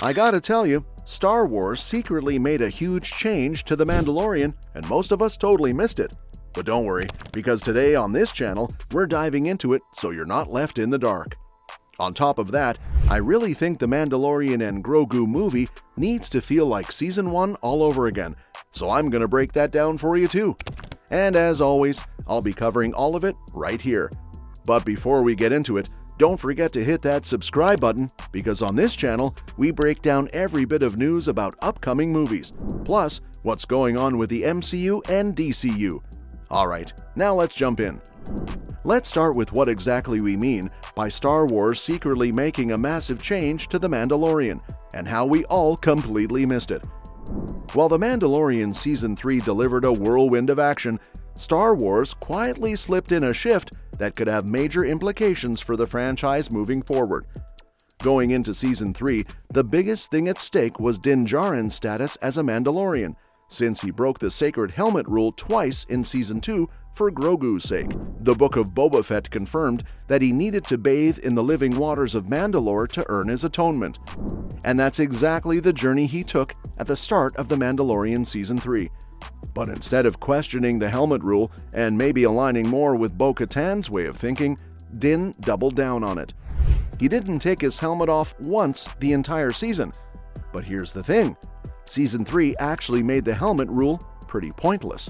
I gotta tell you, Star Wars secretly made a huge change to The Mandalorian, and most of us totally missed it. But don't worry, because today on this channel, we're diving into it so you're not left in the dark. On top of that, I really think The Mandalorian and Grogu movie needs to feel like Season 1 all over again, so I'm gonna break that down for you too. And as always, I'll be covering all of it right here. But before we get into it, don't forget to hit that subscribe button, because on this channel, we break down every bit of news about upcoming movies, plus what's going on with the MCU and DCU. Alright, now let's jump in. Let's start with what exactly we mean by Star Wars secretly making a massive change to The Mandalorian, and how we all completely missed it. While The Mandalorian Season 3 delivered a whirlwind of action, Star Wars quietly slipped in a shift that could have major implications for the franchise moving forward. Going into Season 3, the biggest thing at stake was Din Djarin's status as a Mandalorian, since he broke the sacred helmet rule twice in Season 2 for Grogu's sake. The Book of Boba Fett confirmed that he needed to bathe in the living waters of Mandalore to earn his atonement. And that's exactly the journey he took at the start of The Mandalorian Season 3. But instead of questioning the helmet rule and maybe aligning more with Bo-Katan's way of thinking, Din doubled down on it. He didn't take his helmet off once the entire season. But here's the thing. Season 3 actually made the helmet rule pretty pointless.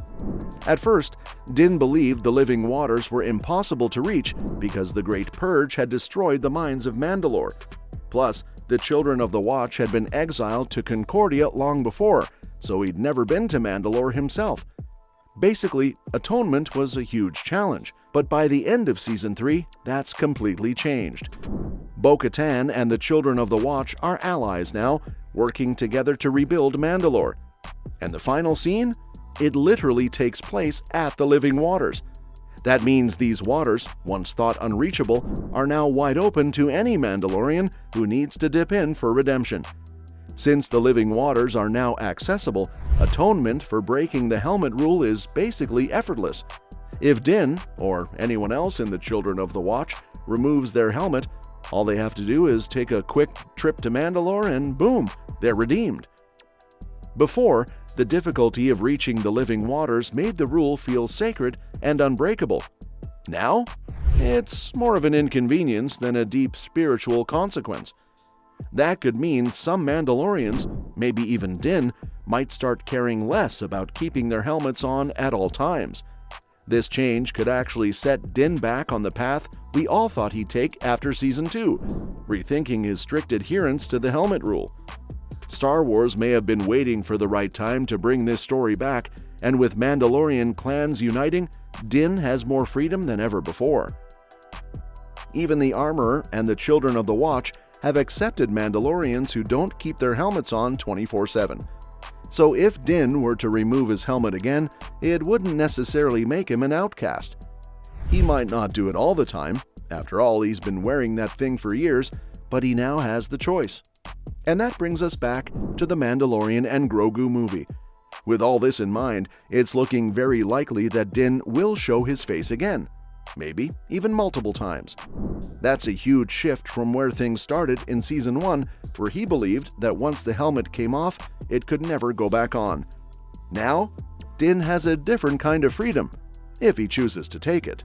At first, Din believed the living waters were impossible to reach because the Great Purge had destroyed the mines of Mandalore. Plus, the Children of the Watch had been exiled to Concordia long before, so he'd never been to Mandalore himself. Basically, atonement was a huge challenge, but by the end of Season 3, that's completely changed. Bo-Katan and the Children of the Watch are allies now, working together to rebuild Mandalore. And the final scene? It literally takes place at the living waters. That means these waters, once thought unreachable, are now wide open to any Mandalorian who needs to dip in for redemption. Since the living waters are now accessible, atonement for breaking the helmet rule is basically effortless. If Din, or anyone else in the Children of the Watch, removes their helmet, all they have to do is take a quick trip to Mandalore and boom, they're redeemed. Before, the difficulty of reaching the living waters made the rule feel sacred and unbreakable. Now, it's more of an inconvenience than a deep spiritual consequence. That could mean some Mandalorians, maybe even Din, might start caring less about keeping their helmets on at all times. This change could actually set Din back on the path we all thought he'd take after Season 2, rethinking his strict adherence to the helmet rule. Star Wars may have been waiting for the right time to bring this story back, and with Mandalorian clans uniting, Din has more freedom than ever before. Even the Armorer and the Children of the Watch have accepted Mandalorians who don't keep their helmets on 24/7. So if Din were to remove his helmet again, it wouldn't necessarily make him an outcast. He might not do it all the time, after all he's been wearing that thing for years, but he now has the choice. And that brings us back to the Mandalorian and Grogu movie. With all this in mind, it's looking very likely that Din will show his face again, maybe even multiple times. That's a huge shift from where things started in Season 1, where he believed that once the helmet came off, it could never go back on. Now, Din has a different kind of freedom, if he chooses to take it.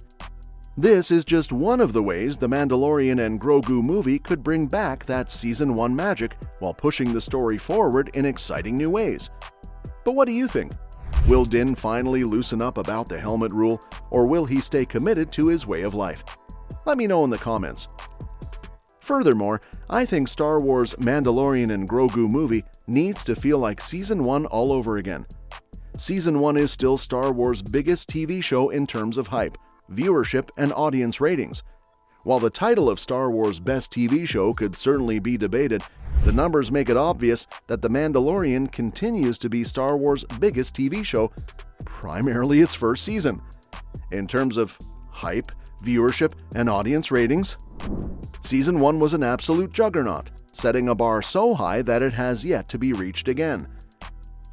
This is just one of the ways the Mandalorian and Grogu movie could bring back that Season 1 magic while pushing the story forward in exciting new ways. But what do you think? Will Din finally loosen up about the helmet rule, or will he stay committed to his way of life? Let me know in the comments. Furthermore, I think Star Wars Mandalorian and Grogu movie needs to feel like Season 1 all over again. Season 1 is still Star Wars' biggest TV show in terms of hype, viewership, and audience ratings. While the title of Star Wars' best TV show could certainly be debated, the numbers make it obvious that The Mandalorian continues to be Star Wars' biggest TV show, primarily its first season. In terms of hype, viewership, and audience ratings, Season 1 was an absolute juggernaut, setting a bar so high that it has yet to be reached again.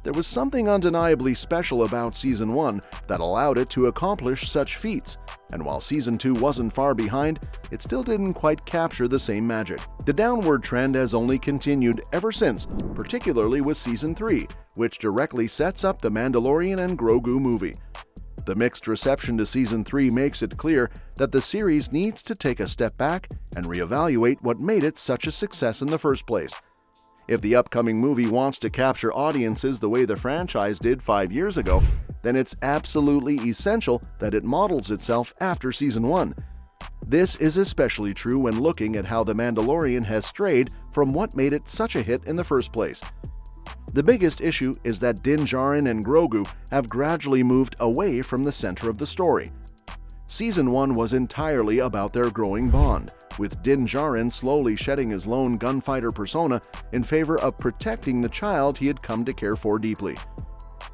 There was something undeniably special about Season 1 that allowed it to accomplish such feats, and while Season 2 wasn't far behind, it still didn't quite capture the same magic. The downward trend has only continued ever since, particularly with Season 3, which directly sets up the Mandalorian and Grogu movie. The mixed reception to Season 3 makes it clear that the series needs to take a step back and reevaluate what made it such a success in the first place. If the upcoming movie wants to capture audiences the way the franchise did 5 years ago, then it's absolutely essential that it models itself after Season 1. This is especially true when looking at how The Mandalorian has strayed from what made it such a hit in the first place. The biggest issue is that Din Djarin and Grogu have gradually moved away from the center of the story. Season 1 was entirely about their growing bond, with Din Djarin slowly shedding his lone gunfighter persona in favor of protecting the child he had come to care for deeply.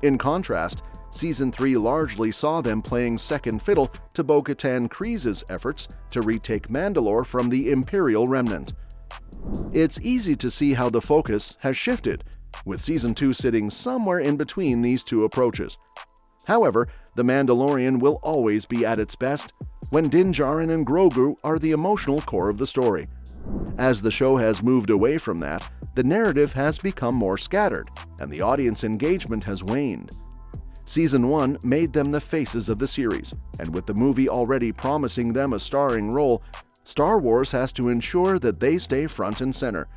In contrast, Season 3 largely saw them playing second fiddle to Bo-Katan Kryze's efforts to retake Mandalore from the Imperial remnant. It's easy to see how the focus has shifted, with Season 2 sitting somewhere in between these two approaches. However, The Mandalorian will always be at its best when Din Djarin and Grogu are the emotional core of the story. As the show has moved away from that, the narrative has become more scattered, and the audience engagement has waned. Season 1 made them the faces of the series, and with the movie already promising them a starring role, Star Wars has to ensure that they stay front and center.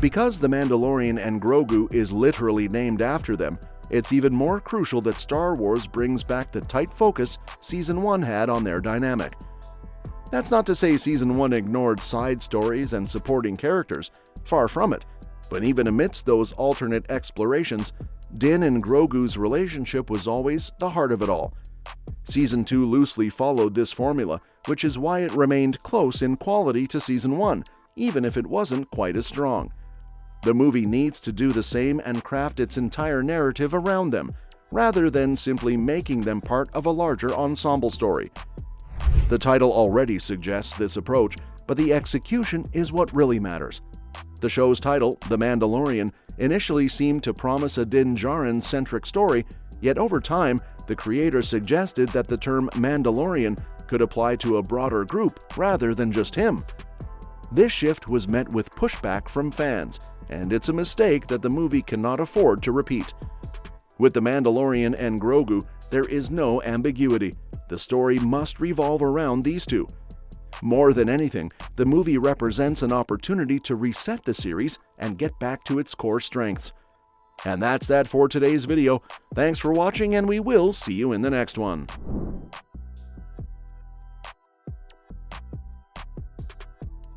Because The Mandalorian and Grogu is literally named after them, it's even more crucial that Star Wars brings back the tight focus Season 1 had on their dynamic. That's not to say Season 1 ignored side stories and supporting characters, far from it, but even amidst those alternate explorations, Din and Grogu's relationship was always the heart of it all. Season 2 loosely followed this formula, which is why it remained close in quality to Season 1, even if it wasn't quite as strong. The movie needs to do the same and craft its entire narrative around them, rather than simply making them part of a larger ensemble story. The title already suggests this approach, but the execution is what really matters. The show's title, The Mandalorian, initially seemed to promise a Din Djarin-centric story, yet over time, the creator suggested that the term Mandalorian could apply to a broader group rather than just him. This shift was met with pushback from fans, and it's a mistake that the movie cannot afford to repeat. With The Mandalorian and Grogu, there is no ambiguity. The story must revolve around these two. More than anything, the movie represents an opportunity to reset the series and get back to its core strengths. And that's that for today's video. Thanks for watching, and we will see you in the next one.